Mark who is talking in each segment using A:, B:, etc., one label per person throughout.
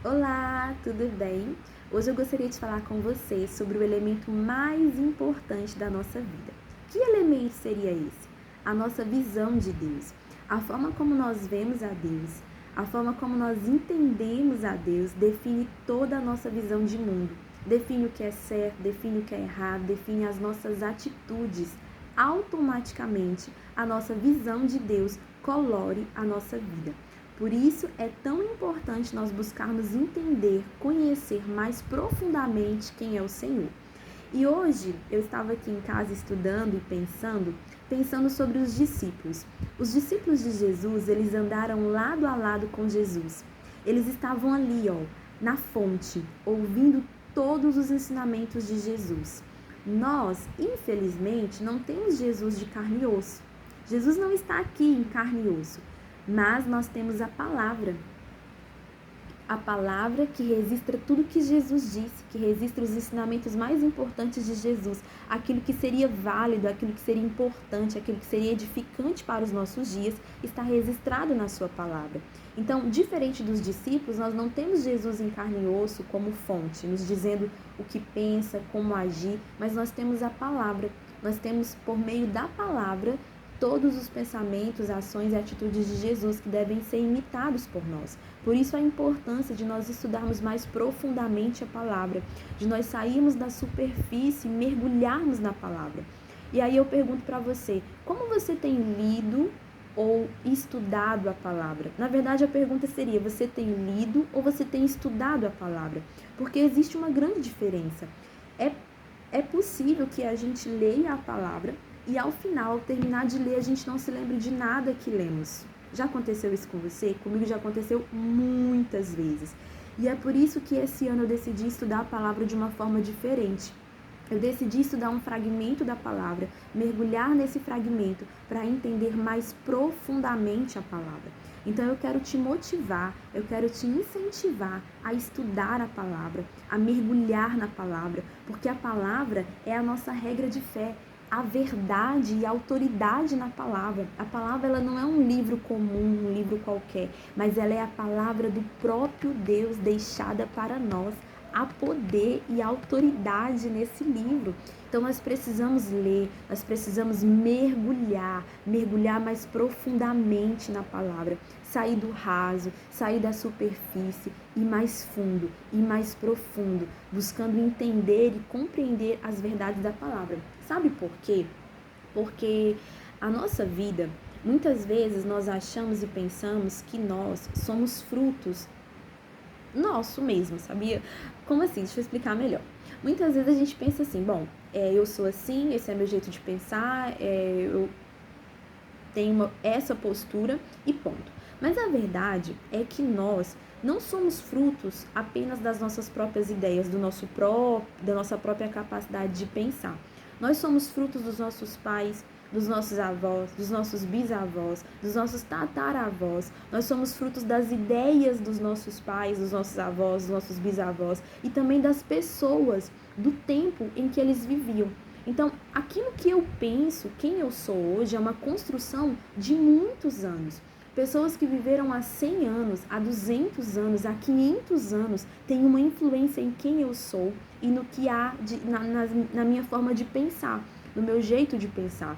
A: Olá, tudo bem? Hoje eu gostaria de falar com você sobre o elemento mais importante da nossa vida. Que elemento seria esse? A nossa visão de Deus, a forma como nós vemos a Deus, a forma como nós entendemos a Deus define toda a nossa visão de mundo, define o que é certo, define o que é errado, define as nossas atitudes. Automaticamente, a nossa visão de Deus colore a nossa vida. Por isso é tão importante nós buscarmos entender, conhecer mais profundamente quem é o Senhor. E hoje eu estava aqui em casa estudando e pensando sobre os discípulos. Os discípulos de Jesus, eles andaram lado a lado com Jesus. Eles estavam ali, na fonte, ouvindo todos os ensinamentos de Jesus. Nós, infelizmente, não temos Jesus de carne e osso. Jesus não está aqui em carne e osso. Mas nós temos a palavra que registra tudo que Jesus disse, que registra os ensinamentos mais importantes de Jesus, aquilo que seria válido, aquilo que seria importante, aquilo que seria edificante para os nossos dias, está registrado na sua palavra. Então, diferente dos discípulos, nós não temos Jesus em carne e osso como fonte, nos dizendo o que pensa, como agir, mas nós temos a palavra, nós temos por meio da palavra todos os pensamentos, ações e atitudes de Jesus que devem ser imitados por nós. Por isso a importância de nós estudarmos mais profundamente a palavra, de nós sairmos da superfície e mergulharmos na palavra. E aí eu pergunto para você, como você tem lido ou estudado a palavra? Na verdade a pergunta seria, você tem lido ou você tem estudado a palavra? Porque existe uma grande diferença. É possível que a gente leia a palavra e ao final, ao terminar de ler, a gente não se lembre de nada que lemos. Já aconteceu isso com você? Comigo já aconteceu muitas vezes. E é por isso que esse ano eu decidi estudar a palavra de uma forma diferente. Eu decidi estudar um fragmento da palavra, mergulhar nesse fragmento para entender mais profundamente a palavra. Então eu quero te motivar, eu quero te incentivar a estudar a palavra, a mergulhar na palavra, porque a palavra é a nossa regra de fé. A verdade e a autoridade na palavra. A palavra ela não é um livro comum, um livro qualquer, mas ela é a palavra do próprio Deus deixada para nós. Há poder e autoridade nesse livro. Então nós precisamos ler, nós precisamos mergulhar mais profundamente na palavra, sair do raso, sair da superfície, ir mais fundo, ir mais profundo, buscando entender e compreender as verdades da palavra. Sabe por quê? Porque a nossa vida, muitas vezes nós achamos e pensamos que nós somos frutos nosso mesmo, sabia? Como assim? Deixa eu explicar melhor. Muitas vezes a gente pensa assim, eu sou assim, esse é meu jeito de pensar, eu tenho essa postura e ponto. Mas a verdade é que nós não somos frutos apenas das nossas próprias ideias, da nossa própria capacidade de pensar. Nós somos frutos dos nossos pais, dos nossos avós, dos nossos bisavós, dos nossos tataravós. Nós somos frutos das ideias dos nossos pais, dos nossos avós, dos nossos bisavós e também das pessoas, do tempo em que eles viviam. Então, aquilo que eu penso, quem eu sou hoje, é uma construção de muitos anos. Pessoas que viveram há 100 anos, há 200 anos, há 500 anos, têm uma influência em quem eu sou e no que há na minha forma de pensar, no meu jeito de pensar.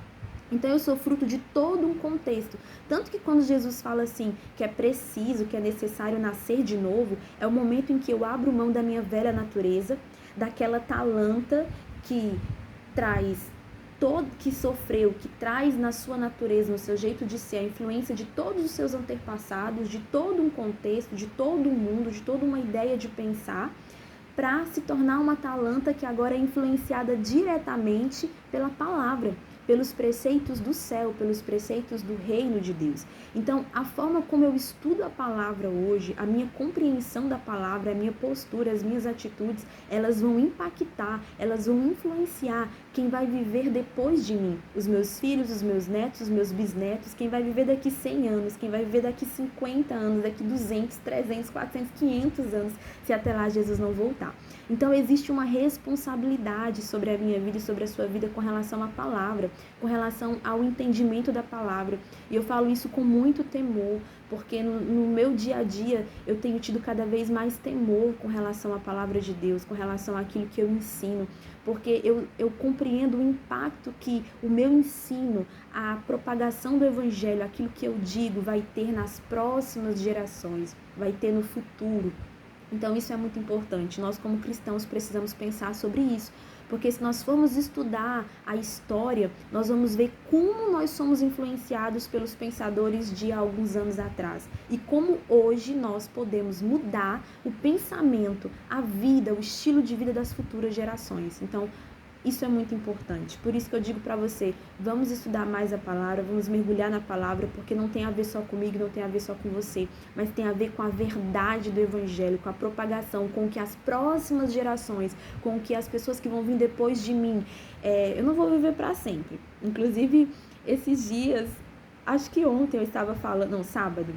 A: Então eu sou fruto de todo um contexto. Tanto que quando Jesus fala assim, que é preciso, que é necessário nascer de novo, é o momento em que eu abro mão da minha velha natureza, daquela talanta que sofreu, que traz na sua natureza, no seu jeito de ser, a influência de todos os seus antepassados, de todo um contexto, de todo um mundo, de toda uma ideia de pensar, para se tornar uma talanta que agora é influenciada diretamente pela palavra, pelos preceitos do céu, pelos preceitos do reino de Deus. Então, a forma como eu estudo a palavra hoje, a minha compreensão da palavra, a minha postura, as minhas atitudes, elas vão impactar, elas vão influenciar quem vai viver depois de mim. Os meus filhos, os meus netos, os meus bisnetos, quem vai viver daqui 100 anos, quem vai viver daqui 50 anos, daqui 200, 300, 400, 500 anos, se até lá Jesus não voltar. Então, existe uma responsabilidade sobre a minha vida e sobre a sua vida com relação à palavra. com relação ao entendimento da palavra. E eu falo isso com muito temor, porque no meu dia a dia eu tenho tido cada vez mais temor com relação à palavra de Deus, com relação àquilo que eu ensino, porque eu compreendo o impacto que o meu ensino, a propagação do evangelho, aquilo que eu digo vai ter nas próximas gerações, vai ter no futuro. Então isso é muito importante, nós como cristãos precisamos pensar sobre isso, porque se nós formos estudar a história, nós vamos ver como nós somos influenciados pelos pensadores de alguns anos atrás e como hoje nós podemos mudar o pensamento, a vida, o estilo de vida das futuras gerações. Então, isso é muito importante. Por isso que eu digo para você, vamos estudar mais a palavra, vamos mergulhar na palavra, porque não tem a ver só comigo, não tem a ver só com você, mas tem a ver com a verdade do evangelho, com a propagação, com o que as próximas gerações, com o que as pessoas que vão vir depois de mim, eu não vou viver para sempre. Inclusive, esses dias, acho que ontem eu estava falando, não, sábado,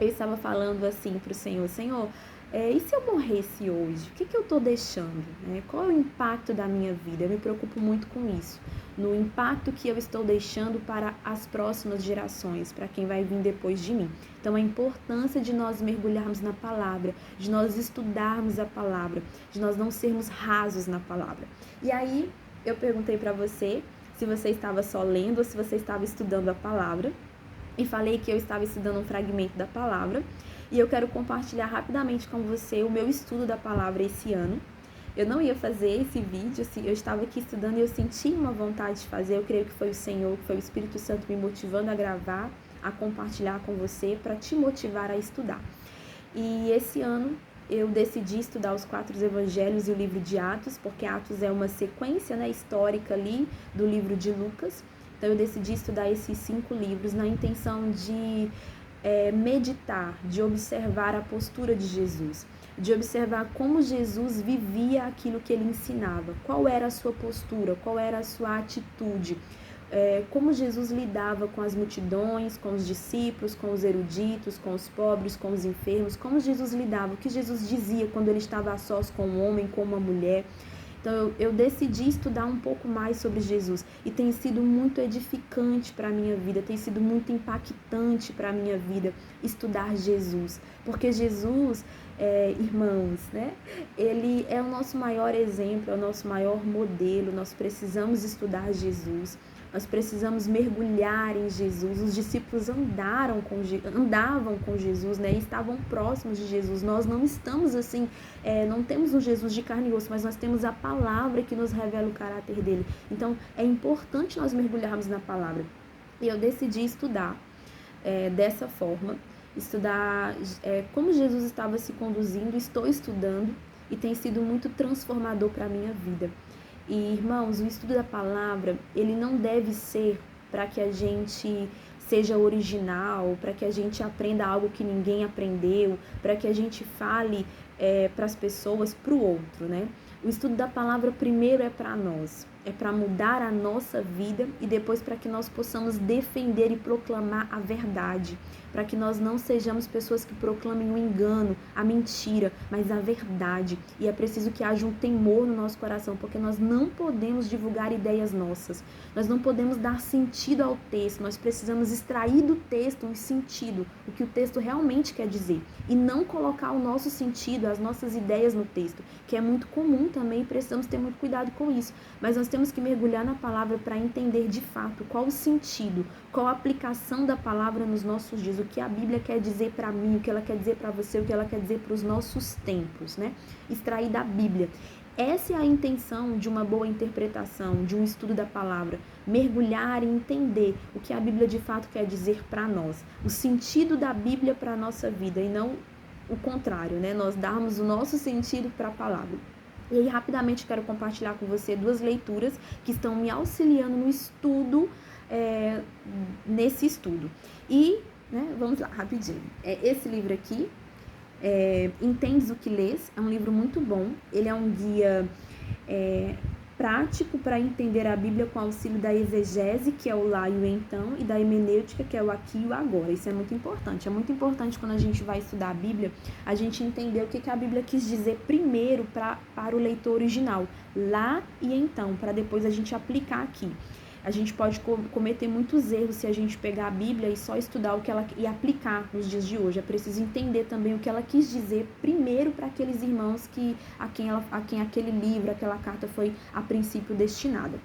A: eu estava falando assim para o Senhor, Senhor, e se eu morresse hoje, o que eu estou deixando? Qual é o impacto da minha vida? Eu me preocupo muito com isso, no impacto que eu estou deixando para as próximas gerações, para quem vai vir depois de mim. Então, a importância de nós mergulharmos na palavra, de nós estudarmos a palavra, de nós não sermos rasos na palavra. E aí, eu perguntei para você se você estava só lendo ou se você estava estudando a palavra, e falei que eu estava estudando um fragmento da palavra, e eu quero compartilhar rapidamente com você o meu estudo da palavra esse ano. Eu não ia fazer esse vídeo, assim, eu estava aqui estudando e eu senti uma vontade de fazer, eu creio que foi o Senhor, que foi o Espírito Santo me motivando a gravar, a compartilhar com você, para te motivar a estudar. E esse ano eu decidi estudar os 4 evangelhos e o livro de Atos, porque Atos é uma sequência, histórica ali do livro de Lucas. Então eu decidi estudar esses 5 livros na intenção de meditar, de observar a postura de Jesus, de observar como Jesus vivia aquilo que ele ensinava, qual era a sua postura, qual era a sua atitude, como Jesus lidava com as multidões, com os discípulos, com os eruditos, com os pobres, com os enfermos, como Jesus lidava, o que Jesus dizia quando ele estava a sós com um homem, com uma mulher. Então, eu decidi estudar um pouco mais sobre Jesus e tem sido muito edificante para a minha vida, tem sido muito impactante para a minha vida estudar Jesus, porque Jesus, irmãos, ele é o nosso maior exemplo, é o nosso maior modelo, nós precisamos estudar Jesus. Nós precisamos mergulhar em Jesus. Os discípulos andavam com Jesus, e estavam próximos de Jesus. Nós não estamos assim, não temos um Jesus de carne e osso, mas nós temos a palavra que nos revela o caráter dele. Então, é importante nós mergulharmos na palavra. E eu decidi estudar dessa forma, estudar como Jesus estava se conduzindo. Estou estudando e tem sido muito transformador para a minha vida. E, irmãos, o estudo da palavra, ele não deve ser para que a gente seja original, para que a gente aprenda algo que ninguém aprendeu, para que a gente fale para as pessoas, para o outro, O estudo da palavra primeiro é para nós, é para mudar a nossa vida e depois para que nós possamos defender e proclamar a verdade, para que nós não sejamos pessoas que proclamem o engano, a mentira, mas a verdade. E é preciso que haja um temor no nosso coração, porque nós não podemos divulgar ideias nossas, nós não podemos dar sentido ao texto, nós precisamos extrair do texto um sentido, o que o texto realmente quer dizer, e não colocar o nosso sentido, as nossas ideias no texto, que é muito comum também, e precisamos ter muito cuidado com isso, mas nós temos que mergulhar na palavra para entender de fato qual o sentido, qual a aplicação da palavra nos nossos dias, o que a Bíblia quer dizer para mim, o que ela quer dizer para você, o que ela quer dizer para os nossos tempos, Extrair da Bíblia. Essa é a intenção de uma boa interpretação, de um estudo da palavra, mergulhar e entender o que a Bíblia de fato quer dizer para nós, o sentido da Bíblia para a nossa vida e não o contrário, Nós darmos o nosso sentido para a palavra. E aí, rapidamente, quero compartilhar com você 2 leituras que estão me auxiliando no estudo, nesse estudo. E, vamos lá, rapidinho. Esse livro aqui, Entendes o que Lês, é um livro muito bom. Ele é um guia prático para entender a Bíblia com auxílio da exegese, que é o lá e o então, e da hermenêutica, que é o aqui e o agora. Isso é muito importante. É muito importante quando a gente vai estudar a Bíblia, a gente entender o que a Bíblia quis dizer primeiro para o leitor original, lá e então, para depois a gente aplicar aqui. A gente pode cometer muitos erros se a gente pegar a Bíblia e só estudar o que ela e aplicar nos dias de hoje. É preciso entender também o que ela quis dizer primeiro para aqueles irmãos a quem aquele livro, aquela carta foi a princípio destinada.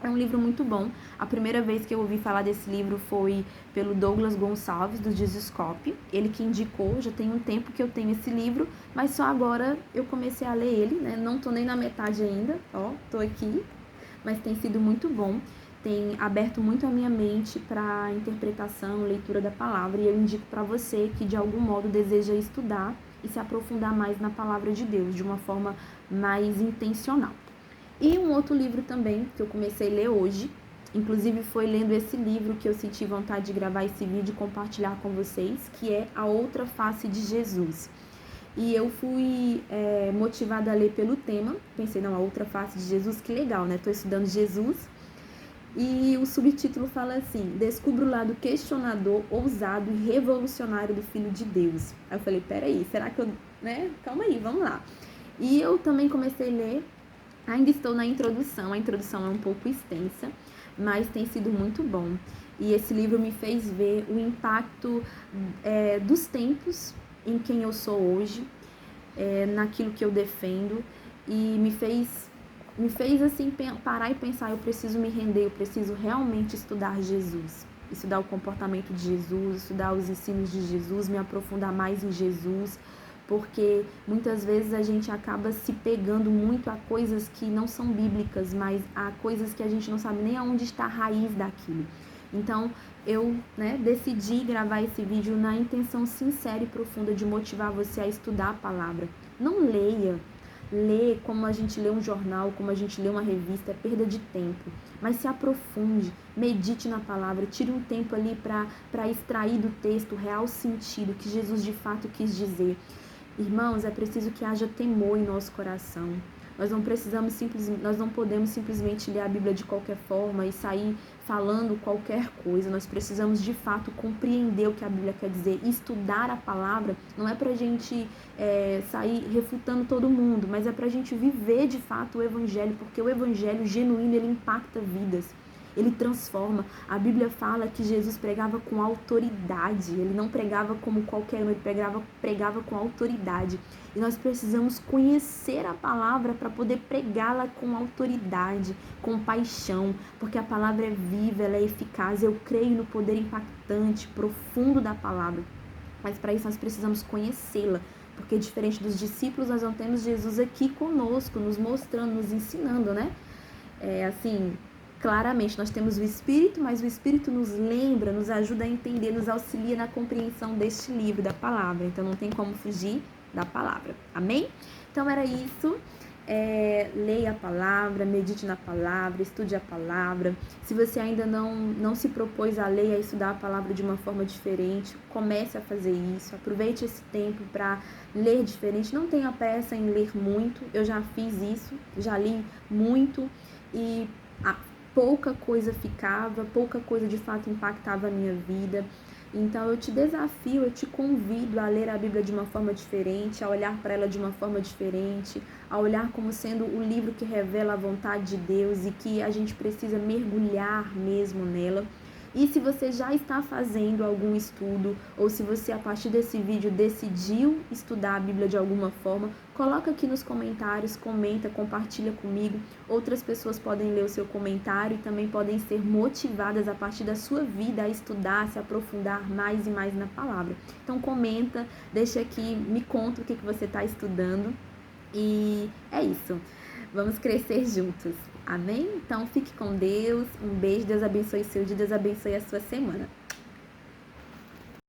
A: É um livro muito bom. A primeira vez que eu ouvi falar desse livro foi pelo Douglas Gonçalves, do Dizscope. Ele que indicou, já tem um tempo que eu tenho esse livro, mas só agora eu comecei a ler ele, né? Não tô nem na metade ainda, ó, tô aqui, mas tem sido muito bom. Tem aberto muito a minha mente para interpretação, leitura da palavra, e eu indico para você que de algum modo deseja estudar e se aprofundar mais na palavra de Deus, de uma forma mais intencional. E um outro livro também, que eu comecei a ler hoje, inclusive foi lendo esse livro que eu senti vontade de gravar esse vídeo e compartilhar com vocês, que é A Outra Face de Jesus. E eu fui motivada a ler pelo tema, pensei, não, A Outra Face de Jesus, que legal, né? Tô estudando Jesus. E o subtítulo fala assim: descubra o lado questionador, ousado e revolucionário do Filho de Deus. Aí eu falei, peraí, será que eu, né? Calma aí, vamos lá. E eu também comecei a ler. Ainda estou na introdução, a introdução é um pouco extensa, mas tem sido muito bom. E esse livro me fez ver o impacto dos tempos em quem eu sou hoje, naquilo que eu defendo, e me fez assim parar e pensar, eu preciso me render, eu preciso realmente estudar Jesus, estudar o comportamento de Jesus, estudar os ensinos de Jesus, me aprofundar mais em Jesus, porque muitas vezes a gente acaba se pegando muito a coisas que não são bíblicas, mas a coisas que a gente não sabe nem aonde está a raiz daquilo. Então, eu decidi gravar esse vídeo na intenção sincera e profunda de motivar você a estudar a palavra. Não leia. Ler como a gente lê um jornal, como a gente lê uma revista, é perda de tempo. Mas se aprofunde, medite na palavra, tire um tempo ali para extrair do texto o real sentido que Jesus de fato quis dizer. Irmãos, é preciso que haja temor em nosso coração. Nós não podemos simplesmente ler a Bíblia de qualquer forma e sair falando qualquer coisa. Nós precisamos de fato compreender o que a Bíblia quer dizer. Estudar a palavra não é pra gente sair refutando todo mundo, mas é pra gente viver de fato o Evangelho, porque o Evangelho genuíno, ele impacta vidas. Ele transforma. A Bíblia fala que Jesus pregava com autoridade. Ele não pregava como qualquer um, ele pregava com autoridade. E nós precisamos conhecer a palavra para poder pregá-la com autoridade, com paixão, porque a palavra é viva, ela é eficaz. Eu creio no poder impactante, profundo da palavra. Mas para isso nós precisamos conhecê-la, porque diferente dos discípulos, nós não temos Jesus aqui conosco, nos mostrando, nos ensinando, né? Claramente, nós temos o Espírito, mas o Espírito nos lembra, nos ajuda a entender, nos auxilia na compreensão deste livro, da palavra. Então, não tem como fugir da palavra. Amém? Então, era isso. Leia a palavra, medite na palavra, estude a palavra. Se você ainda não se propôs a ler e a estudar a palavra de uma forma diferente, comece a fazer isso. Aproveite esse tempo para ler diferente. Não tenha pressa em ler muito. Eu já fiz isso, já li muito e pouca coisa ficava, pouca coisa de fato impactava a minha vida. Então eu te desafio, eu te convido a ler a Bíblia de uma forma diferente, a olhar para ela de uma forma diferente, a olhar como sendo o livro que revela a vontade de Deus e que a gente precisa mergulhar mesmo nela. E se você já está fazendo algum estudo, ou se você a partir desse vídeo decidiu estudar a Bíblia de alguma forma, coloca aqui nos comentários, comenta, compartilha comigo. Outras pessoas podem ler o seu comentário e também podem ser motivadas a partir da sua vida a estudar, a se aprofundar mais e mais na palavra. Então comenta, deixa aqui, me conta o que você está estudando. E é isso. Vamos crescer juntos. Amém? Então fique com Deus. Um beijo. Deus abençoe seu dia. Deus abençoe a sua semana.